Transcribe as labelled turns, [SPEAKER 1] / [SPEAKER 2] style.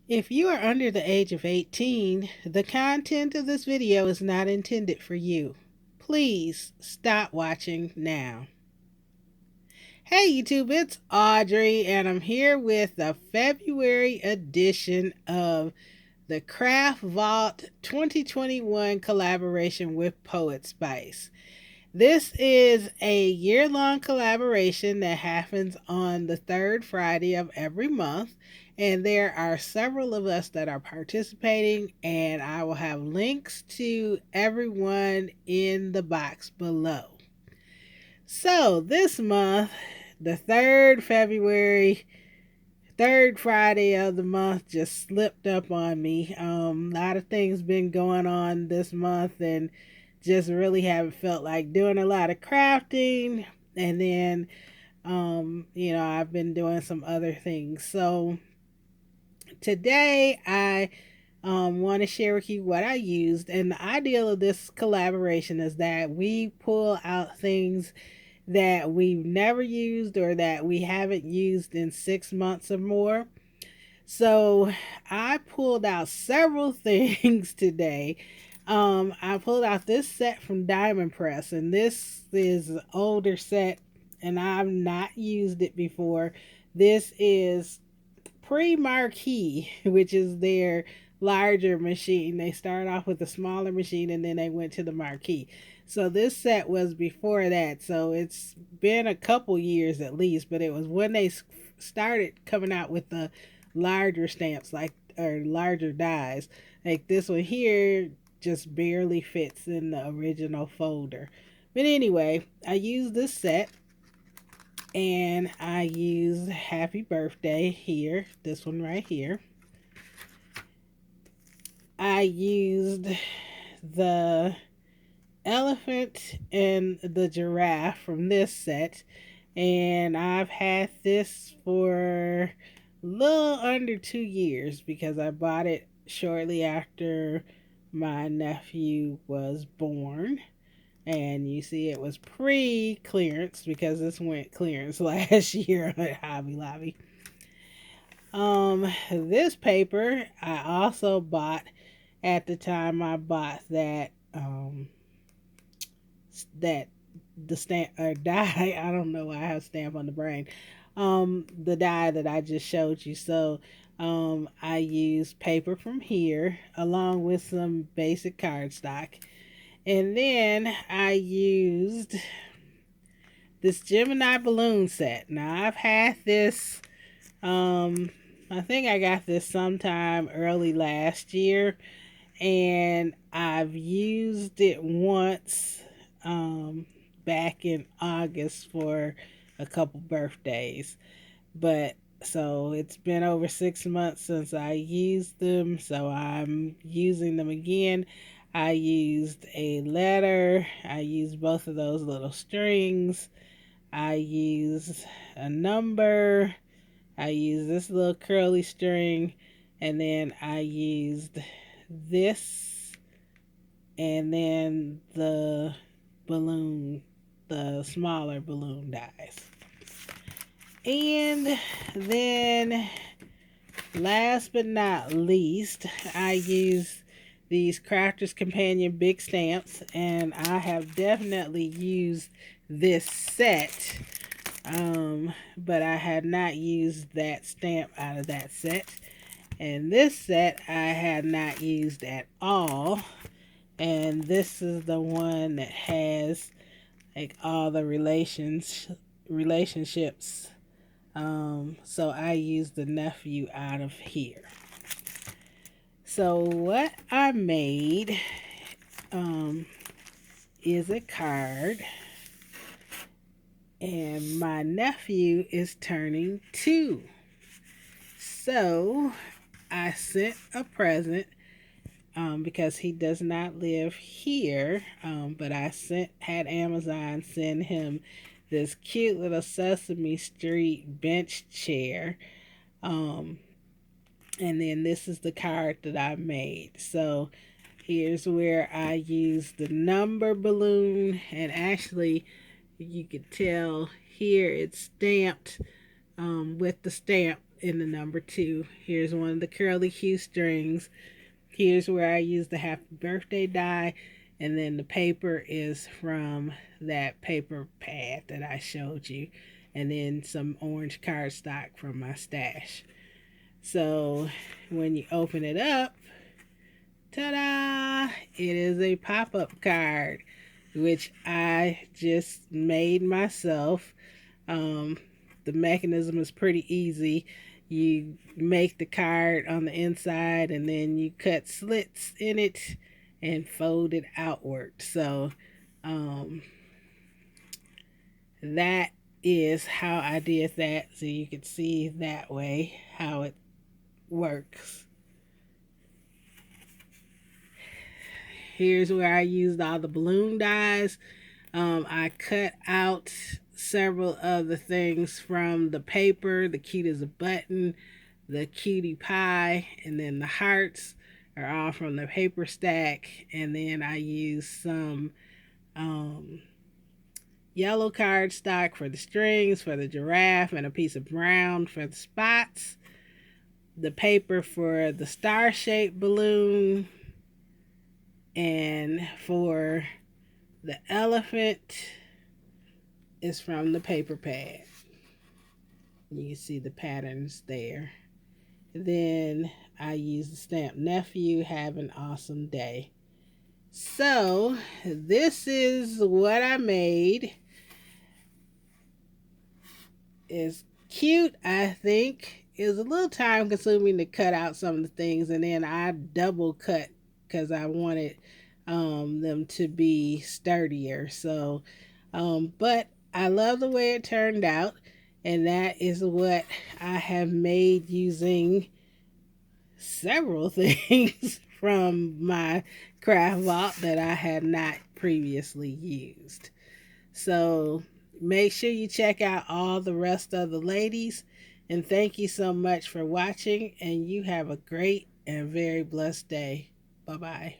[SPEAKER 1] If you are under the age of 18, the content of this video is not intended for you. Please stop watching now. Hey YouTube, it's Audrey and I'm here with the February edition of the Craft Vault 2021 collaboration with Poetspice. This is a year-long collaboration that happens on the third Friday of every month. And there are several of us that are participating, and I will have links to everyone in the box below. So this month, the third Friday of the month just slipped up on me. A lot of things been going on this month and just really haven't felt like doing a lot of crafting. And then, I've been doing some other things. So today I want to share with you what I used. And the ideal of this collaboration is that we pull out things that we've never used or that we haven't used in 6 months or more. So I pulled out several things today. I pulled out this set from Diamond Press, and this is an older set, and I've not used it before. This is pre-Marquee, which is their larger machine. They started off with a smaller machine and then they went to the Marquee. So this set was before that. So it's been a couple years at least, but it was when they started coming out with the larger stamps, like, or larger dies. Like this one here just barely fits in the original folder. But anyway, I used this set and I used Happy Birthday here, this one right here. I used the elephant and the giraffe from this set, and I've had this for a little under 2 years because I bought it shortly after my nephew was born. And you see it was pre-clearance because this went clearance last year at Hobby Lobby. This paper I also bought at the time I bought that the stamp or die. I don't know why I have stamp on the brain. The die that I just showed you. So I used paper from here along with some basic cardstock. And then I used this Gemini balloon set. Now I've had this, I think I got this sometime early last year, and I've used it once back in August for a couple birthdays. But so it's been over 6 months since I used them, so I'm using them again. I used a letter, I used both of those little strings, I used a number, I used this little curly string, and then I used this, and then the balloon, the smaller balloon dies. And then last but not least, I used these Crafter's Companion big stamps, and I have definitely used this set, but I had not used that stamp out of that set. And this set I had not used at all, and this is the one that has like all the relationships. So I used the nephew out of here. So what I made is a card, and my nephew is turning 2. So I sent a present because he does not live here, but I had Amazon send him this cute little Sesame Street bench chair. And then this is the card that I made. So here's where I used the number balloon, and actually you could tell here it's stamped with the stamp in the number 2. Here's one of the curly Q strings. Here's where I use the happy birthday die. And then the paper is from that paper pad that I showed you. And then some orange cardstock from my stash. So when you open it up, ta-da! It is a pop-up card, which I just made myself. The mechanism is pretty easy. You make the card on the inside and then you cut slits in it and fold it outward. So that is how I did that. So you can see that way how it works. Here's where I used all the balloon dies. I cut out several of the things from the paper. The cute as a button, the cutie pie, and then the hearts are all from the paper stack. And then I used some yellow cardstock for the strings, for the giraffe, and a piece of brown for the spots. The paper for the star-shaped balloon, and for the elephant is from the paper pad. You can see the patterns there. Then I use the stamp nephew, have an awesome day. So this is what I made. It's cute, I think. It was a little time consuming to cut out some of the things, and then I double cut because I wanted them to be sturdier. So, but I love the way it turned out, and that is what I have made using several things from my craft vault that I had not previously used. So make sure you check out all the rest of the ladies, and thank you so much for watching, and you have a great and very blessed day. Bye-bye.